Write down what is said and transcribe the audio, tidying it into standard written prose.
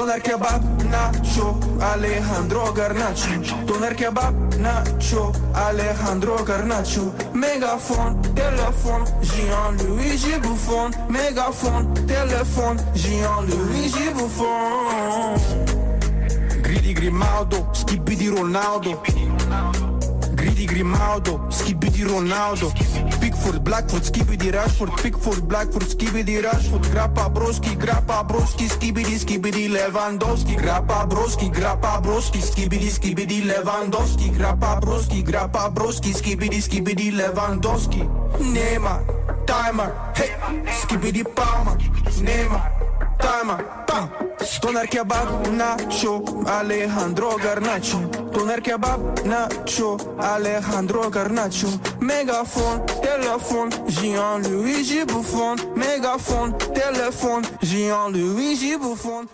Doner kebab, Nacho, Alejandro Garnacho. Doner kebab, Nacho, Alejandro Garnacho. Megafon, telefon, Jean-Louis Buffon. Megafon, telefon, Jean-Louis Buffon. Gridi Grimaldo, Skibidi Ronaldo. Gridi Grimaldo, Skibidi Ronaldo. Pickford, Blackford, Skibidi Rashford. Pickford, Blackford, Skibidi Rashford. Grappa Broski, Skibidi Lewandowski. Grappa Broski, Skibidi Lewandowski. Grappa Broski, Skibidi Lewandowski. Neymar, timer, hey, Skibidi Palmer. Neymar, timer, bam. Doner kebab, Nacho, Alejandro Garnacho. Doner kebab, Nacho, Alejandro Garnacho. Megafon, telefon, Jean-Louis Buffon. Megafon, telefon, Jean-Louis Buffon.